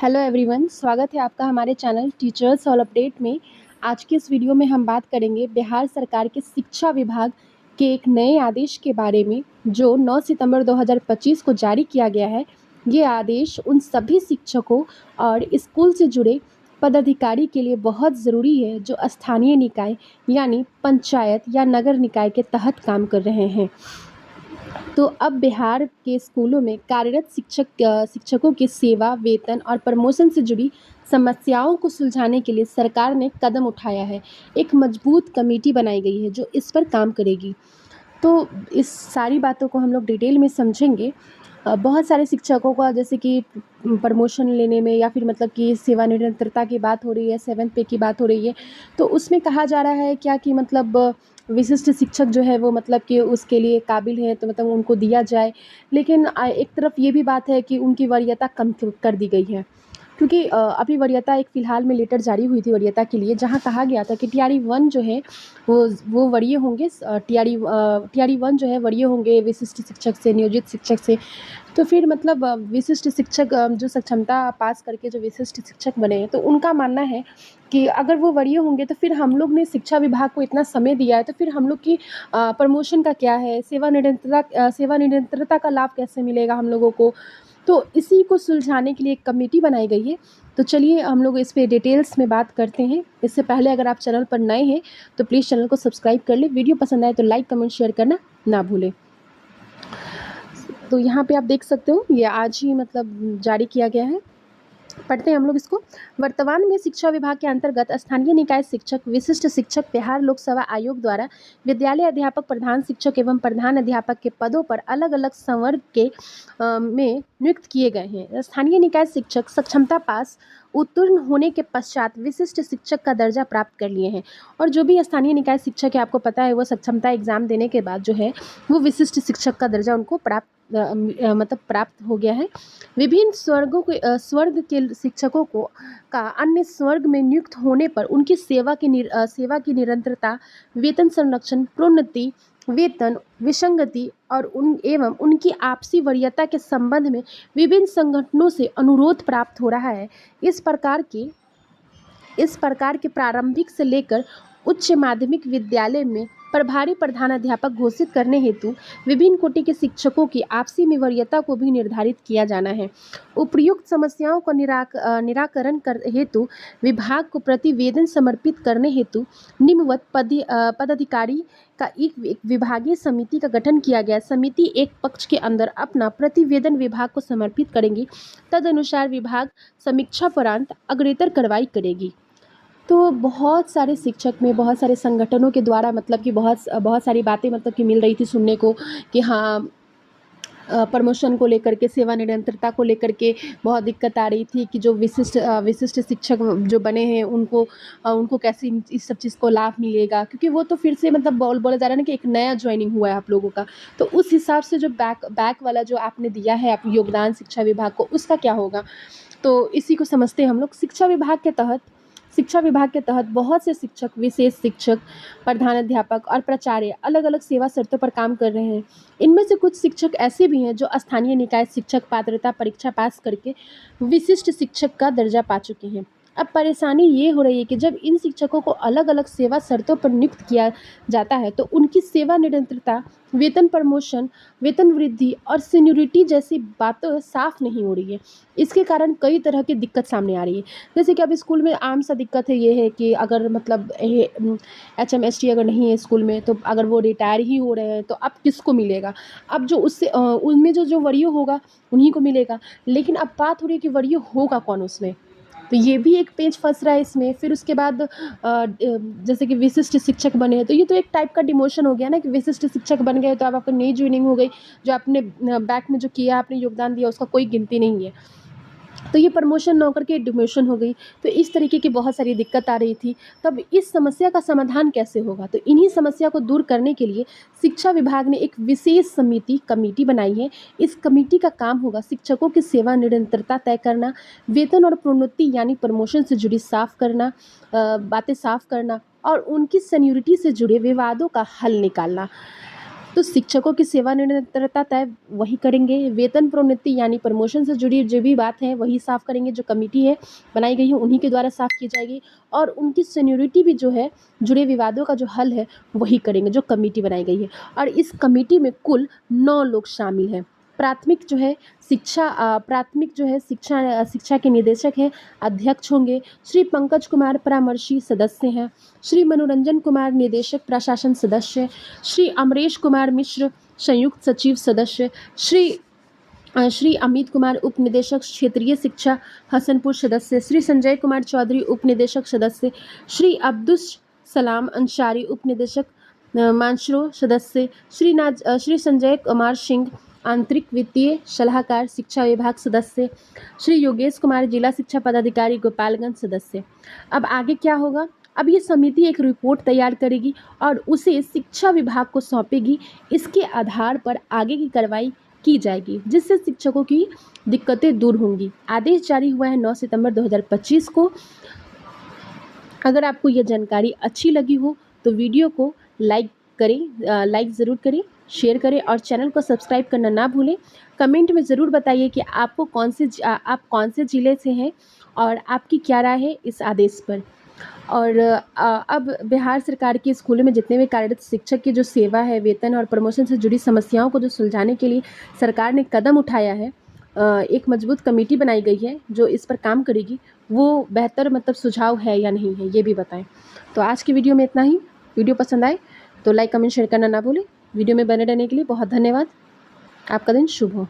Hello everyone, स्वागत है आपका हमारे चैनल टीचर्स ऑल अपडेट में। आज के इस वीडियो में हम बात करेंगे बिहार सरकार के शिक्षा विभाग के एक नए आदेश के बारे में जो 9 सितंबर 2025 को जारी किया गया है। ये आदेश उन सभी शिक्षकों और स्कूल से जुड़े पदाधिकारी के लिए बहुत ज़रूरी है जो स्थानीय निकाय यानी पंचायत या नगर निकाय के तहत काम कर रहे हैं। तो अब बिहार के स्कूलों में कार्यरत शिक्षकों की सेवा, वेतन और प्रमोशन से जुड़ी समस्याओं को सुलझाने के लिए सरकार ने कदम उठाया है। एक मजबूत कमेटी बनाई गई है जो इस पर काम करेगी। तो इस सारी बातों को हम लोग डिटेल में समझेंगे। बहुत सारे शिक्षकों का जैसे कि प्रमोशन लेने में या फिर मतलब कि सेवा निरंतरता की बात हो रही है, 7th पे की बात हो रही है, तो उसमें कहा जा रहा है क्या कि मतलब विशिष्ट शिक्षक जो है वो मतलब कि उसके लिए काबिल है तो मतलब उनको दिया जाए। लेकिन एक तरफ ये भी बात है कि उनकी वरीयता कम कर दी गई है, क्योंकि अभी वरीयता एक फ़िलहाल में लेटर जारी हुई थी वरीयता के लिए, जहाँ कहा गया था कि टीआरई 1 जो है वो वरीय होंगे। टीआरई 1 जो है वरीय होंगे विशिष्ट शिक्षक से, नियोजित शिक्षक से। तो फिर मतलब विशिष्ट शिक्षक जो सक्षमता पास करके जो विशिष्ट शिक्षक बने हैं, तो उनका मानना है कि अगर वो वरीय होंगे तो फिर हम लोग ने शिक्षा विभाग को इतना समय दिया है, तो फिर हम लोग की प्रमोशन का क्या है, सेवा निरंतरता का लाभ कैसे मिलेगा हम लोगों को। तो इसी को सुलझाने के लिए एक कमेटी बनाई गई है। तो चलिए हम लोग इस पे डिटेल्स में बात करते हैं। इससे पहले अगर आप चैनल पर नए हैं तो प्लीज़ चैनल को सब्सक्राइब कर लें। वीडियो पसंद आए तो लाइक, कमेंट, शेयर करना ना भूलें। तो यहाँ पे आप देख सकते हो ये आज ही मतलब जारी किया गया है। पढ़ते हैं हम लोग इसको। वर्तमान में शिक्षा विभाग के अंतर्गत स्थानीय निकाय शिक्षक, विशिष्ट शिक्षक बिहार लोक सेवा आयोग द्वारा विद्यालय अध्यापक, प्रधान शिक्षक एवं प्रधान अध्यापक के पदों पर अलग अलग संवर्ग के में नियुक्त किए गए हैं। स्थानीय निकाय शिक्षक सक्षमता पास उत्तीर्ण होने के पश्चात विशिष्ट शिक्षक का दर्जा प्राप्त कर लिए हैं। और जो भी स्थानीय निकाय शिक्षक है, आपको पता है, वो सक्षमता एग्जाम देने के बाद जो है वो विशिष्ट शिक्षक का दर्जा उनको प्राप्त हो गया है। विभिन्न स्वर्ग के शिक्षकों को का अन्य स्वर्ग में नियुक्त होने पर उनकी सेवा की निरंतरता, वेतन संरक्षण, प्रोन्नति, वेतन विसंगति और उनकी आपसी वरीयता के संबंध में विभिन्न संगठनों से अनुरोध प्राप्त हो रहा है। इस प्रकार के प्रारंभिक से लेकर उच्च माध्यमिक विद्यालय में प्रभारी प्रधानाध्यापक घोषित करने हेतु विभिन्न कोटि के शिक्षकों की आपसी में वरीयता को भी निर्धारित किया जाना है। उपर्युक्त समस्याओं का निराकरण हेतु विभाग को प्रतिवेदन समर्पित करने हेतु निम्नवत पदाधिकारी का एक विभागीय समिति का गठन किया गया। समिति एक पक्ष के अंदर अपना प्रतिवेदन विभाग को समर्पित करेंगी। तदनुसार विभाग समीक्षापरांत अग्रेतर कार्रवाई करेगी। तो बहुत सारे शिक्षक में बहुत सारे संगठनों के द्वारा मतलब कि बहुत सारी बातें मतलब कि मिल रही थी सुनने को कि हाँ, प्रमोशन को लेकर के, सेवा निरंतरता को लेकर के बहुत दिक्कत आ रही थी कि जो विशिष्ट शिक्षक जो बने हैं उनको कैसे इस सब चीज़ को लाभ मिलेगा, क्योंकि वो तो फिर से मतलब बोला जा रहा है ना कि एक नया ज्वाइनिंग हुआ है आप लोगों का। तो उस हिसाब से जो बैक वाला जो आपने दिया है आप योगदान शिक्षा विभाग को, उसका क्या होगा। तो इसी को समझते हैं हम लोग। शिक्षा विभाग के तहत बहुत से शिक्षक, विशेष शिक्षक, प्रधानाध्यापक और प्राचार्य अलग अलग सेवा शर्तों पर काम कर रहे हैं। इनमें से कुछ शिक्षक ऐसे भी हैं जो स्थानीय निकाय शिक्षक पात्रता परीक्षा पास करके विशिष्ट शिक्षक का दर्जा पा चुके हैं। अब परेशानी ये हो रही है कि जब इन शिक्षकों को अलग अलग सेवा शर्तों पर नियुक्त किया जाता है तो उनकी सेवा निरंतरता, वेतन प्रमोशन, वेतन वृद्धि और सीनियरिटी जैसी बातें साफ नहीं हो रही है। इसके कारण कई तरह की दिक्कत सामने आ रही है। जैसे कि अब स्कूल में आम सा दिक्कत है ये है कि अगर मतलब HMST अगर नहीं है स्कूल में तो अगर वो रिटायर ही हो रहे हैं तो अब किसको मिलेगा। अब जो उससे उनमें जो वरीय होगा उन्हीं को मिलेगा। लेकिन अब बात हो रही है कि वरीय होगा कौन उसमें, तो ये भी एक पेच फंस रहा है इसमें। फिर उसके बाद जैसे कि विशिष्ट शिक्षक बने हैं तो ये तो एक टाइप का डिमोशन हो गया ना कि विशिष्ट शिक्षक बन गए तो अब आपको नई ज्वाइनिंग हो गई, जो आपने बैक में जो किया, आपने योगदान दिया, उसका कोई गिनती नहीं है। तो ये प्रमोशन ना होकर के डिमोशन हो गई। तो इस तरीके की बहुत सारी दिक्कत आ रही थी। तब इस समस्या का समाधान कैसे होगा, तो इन्हीं समस्या को दूर करने के लिए शिक्षा विभाग ने एक विशेष कमेटी बनाई है। इस कमेटी का काम होगा शिक्षकों की सेवा निरंतरता तय करना, वेतन और प्रोन्नति यानी प्रमोशन से जुड़ी बातें साफ करना और उनकी सीनियरिटी से जुड़े विवादों का हल निकालना। तो शिक्षकों की सेवानिरंतरता तय वही करेंगे। वेतन प्रोन्नति यानी प्रमोशन से जुड़ी जो भी बात है वही साफ करेंगे। जो कमेटी है बनाई गई है उन्हीं के द्वारा साफ की जाएगी। और उनकी सीनियरिटी भी जो है, जुड़े विवादों का जो हल है वही करेंगे जो कमेटी बनाई गई है। और इस कमेटी में कुल 9 लोग शामिल हैं। प्राथमिक जो है शिक्षा के निदेशक हैं, अध्यक्ष होंगे। श्री पंकज कुमार परामर्शी सदस्य हैं। श्री मनोरंजन कुमार निदेशक प्रशासन सदस्य। श्री अमरेश कुमार मिश्र संयुक्त सचिव सदस्य। श्री अमित कुमार उप निदेशक क्षेत्रीय शिक्षा हसनपुर सदस्य। श्री संजय कुमार चौधरी उप निदेशक सदस्य। श्री अब्दुस सलाम अंसारी उप निदेशक मानसरो सदस्य। श्री संजय कुमार सिंह आंतरिक वित्तीय सलाहकार शिक्षा विभाग सदस्य। श्री योगेश कुमार जिला शिक्षा पदाधिकारी गोपालगंज सदस्य। अब आगे क्या होगा? अब ये समिति एक रिपोर्ट तैयार करेगी और उसे शिक्षा विभाग को सौंपेगी। इसके आधार पर आगे की कार्रवाई की जाएगी, जिससे शिक्षकों की दिक्कतें दूर होंगी। आदेश जारी हुआ है 9 सितंबर 2025 को। अगर आपको यह जानकारी अच्छी लगी हो तो वीडियो को लाइक ज़रूर करें, शेयर करें और चैनल को सब्सक्राइब करना ना भूलें। कमेंट में ज़रूर बताइए कि आपको आप कौन से ज़िले से हैं और आपकी क्या राय है इस आदेश पर। और अब बिहार सरकार के स्कूलों में जितने भी कार्यरत शिक्षक की जो सेवा है, वेतन और प्रमोशन से जुड़ी समस्याओं को जो सुलझाने के लिए सरकार ने कदम उठाया है, एक मजबूत कमेटी बनाई गई है जो इस पर काम करेगी। वो बेहतर सुझाव है या नहीं है ये भी बताएं। तो आज की वीडियो में इतना ही। वीडियो पसंद आए तो लाइक कमेंट शेयर करना ना भूलें। वीडियो में बने रहने के लिए बहुत धन्यवाद। आपका दिन शुभ हो।